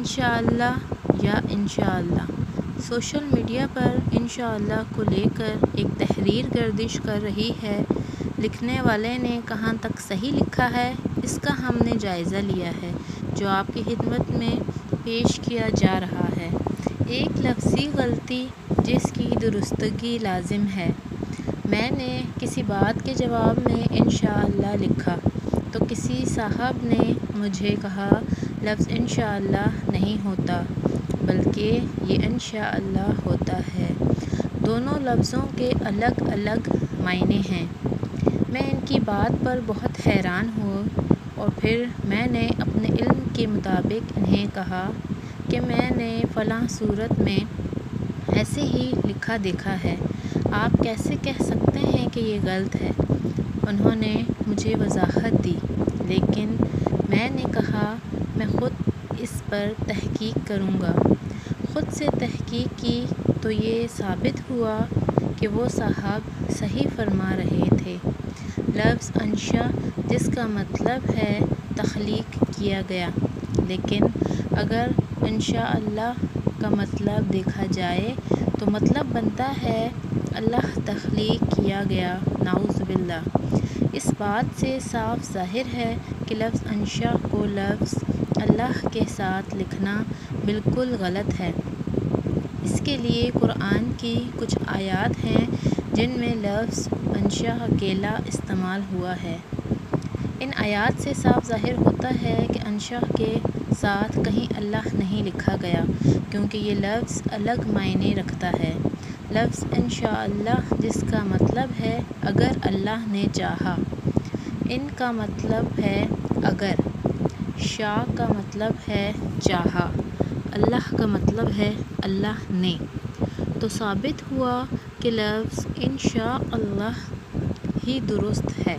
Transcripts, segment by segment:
انشاءاللہ یا انشاءاللہ۔ سوشل میڈیا پر انشاءاللہ کو لے کر ایک تحریر گردش کر رہی ہے۔ لکھنے والے نے کہاں تک صحیح لکھا ہے اس کا ہم نے جائزہ لیا ہے جو آپ کی خدمت میں پیش کیا جا رہا ہے۔ ایک لفظی غلطی جس کی درستگی لازم ہے۔ میں نے کسی بات کے جواب میں انشاءاللہ لکھا تو کسی صاحب نے مجھے کہا لفظ انشاءاللہ نہیں ہوتا بلکہ یہ انشاءاللہ ہوتا ہے۔ دونوں لفظوں کے الگ الگ معنی ہیں۔ میں ان کی بات پر بہت حیران ہوئی اور پھر میں نے اپنے علم کے مطابق انہیں کہا کہ میں نے فلاں صورت میں ایسے ہی لکھا دیکھا ہے، آپ کیسے کہہ سکتے ہیں کہ یہ غلط ہے؟ انہوں نے مجھے وضاحت دی لیکن میں نے کہا میں خود اس پر تحقیق کروں گا۔ خود سے تحقیق کی تو یہ ثابت ہوا کہ وہ صاحب صحیح فرما رہے تھے۔ لفظ انشا جس کا مطلب ہے تخلیق کیا گیا، لیکن اگر انشاءاللہ کا مطلب دیکھا جائے تو مطلب بنتا ہے اللہ تخلیق کیا گیا، نعوذ باللہ۔ اس بات سے صاف ظاہر ہے کہ لفظ انشا کو لفظ اللہ کے ساتھ لکھنا بالکل غلط ہے۔ اس کے لیے قرآن کی کچھ آیات ہیں جن میں لفظ انشا اکیلا استعمال ہوا ہے۔ ان آیات سے صاف ظاہر ہوتا ہے کہ انشا کے ساتھ کہیں اللہ نہیں لکھا گیا کیونکہ یہ لفظ الگ معنی رکھتا ہے۔ لفظ انشاءاللہ جس کا مطلب ہے اگر اللہ نے چاہا، ان کا مطلب ہے اگر، شاء کا مطلب ہے چاہا، اللہ کا مطلب ہے اللہ نے۔ تو ثابت ہوا کہ لفظ انشاءاللہ ہی درست ہے۔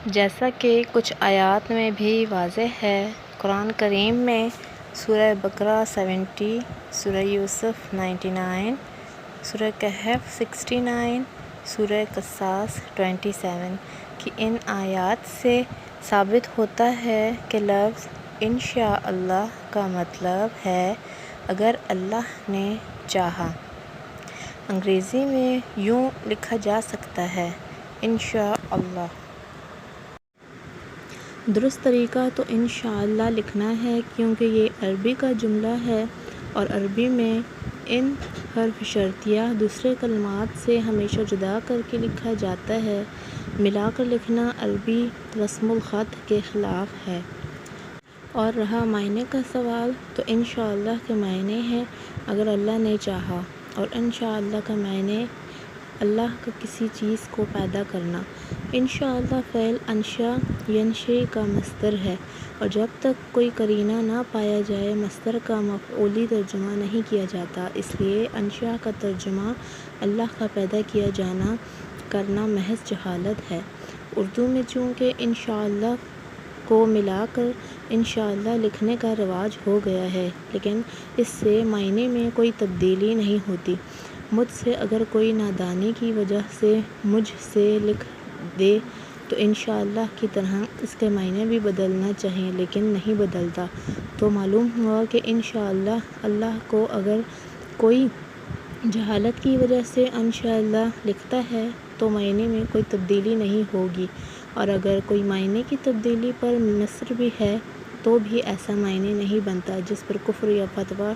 جیسا کہ کچھ آیات میں بھی واضح ہے۔ قرآن کریم میں سورہ بقرہ 70، سورہ یوسف 99، سورہ کہف 69، سورہ قصص 27 کی ان آیات سے ثابت ہوتا ہے کہ لفظ انشاءاللہ کا مطلب ہے اگر اللہ نے چاہا۔ انگریزی میں یوں لکھا جا سکتا ہے انشاءاللہ۔ درست طریقہ تو انشاءاللہ لکھنا ہے کیونکہ یہ عربی کا جملہ ہے اور عربی میں ان حرف شرطیہ دوسرے کلمات سے ہمیشہ جدا کر کے لکھا جاتا ہے۔ ملا کر لکھنا عربی رسم الخط کے خلاف ہے۔ اور رہا معنی کا سوال تو انشاءاللہ کے معنی ہیں اگر اللہ نے چاہا، اور انشاءاللہ کا معنی اللہ کا کسی چیز کو پیدا کرنا۔ انشاءاللہ فعل انشا ینشئ کا مصدر ہے اور جب تک کوئی قرینہ نہ پایا جائے مصدر کا مفعولی ترجمہ نہیں کیا جاتا، اس لیے انشا کا ترجمہ اللہ کا پیدا کیا جانا کرنا محض جہالت ہے۔ اردو میں چونکہ انشاءاللہ کو ملا کر انشاءاللہ لکھنے کا رواج ہو گیا ہے لیکن اس سے معنی میں کوئی تبدیلی نہیں ہوتی۔ مجھ سے اگر کوئی نادانی کی وجہ سے مجھ سے لکھ دے تو انشاءاللہ کی طرح اس کے معنی بھی بدلنا چاہیے لیکن نہیں بدلتا، تو معلوم ہوا کہ انشاءاللہ اللہ کو اگر کوئی جہالت کی وجہ سے انشاءاللہ لکھتا ہے تو معنی میں کوئی تبدیلی نہیں ہوگی، اور اگر کوئی معنی کی تبدیلی پر مصر بھی ہے تو بھی ایسا معنی نہیں بنتا جس پر کفر یا فتویٰ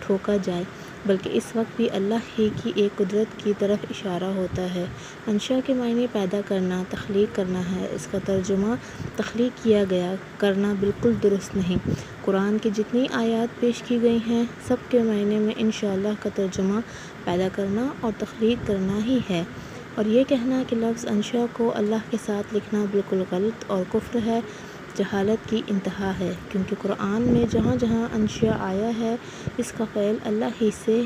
ٹھوکا جائے، بلکہ اس وقت بھی اللہ ہی کی ایک قدرت کی طرف اشارہ ہوتا ہے۔ انشا کے معنی پیدا کرنا، تخلیق کرنا ہے، اس کا ترجمہ تخلیق کیا گیا کرنا بالکل درست نہیں۔ قرآن کی جتنی آیات پیش کی گئی ہیں سب کے معنی میں انشاءاللہ کا ترجمہ پیدا کرنا اور تخلیق کرنا ہی ہے، اور یہ کہنا کہ لفظ انشا کو اللہ کے ساتھ لکھنا بالکل غلط اور کفر ہے، جہالت کی انتہا ہے، کیونکہ قرآن میں جہاں جہاں انشا آیا ہے اس کا فعل اللہ ہی سے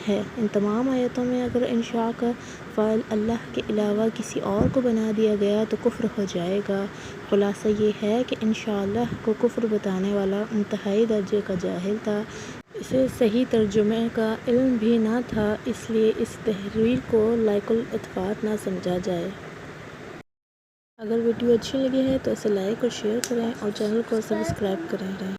ہے۔ ان تمام آیتوں میں اگر انشاء کا فعل اللہ کے علاوہ کسی اور کو بنا دیا گیا تو کفر ہو جائے گا۔ خلاصہ یہ ہے کہ انشاءاللہ کو کفر بتانے والا انتہائی درجے کا جاہل تھا، اسے صحیح ترجمے کا علم بھی نہ تھا، اس لیے اس تحریر کو لائق الاعتماد نہ سمجھا جائے۔ اگر ویڈیو اچھی لگی ہے تو اسے لائک اور شیئر کریں اور چینل کو سبسکرائب کریں۔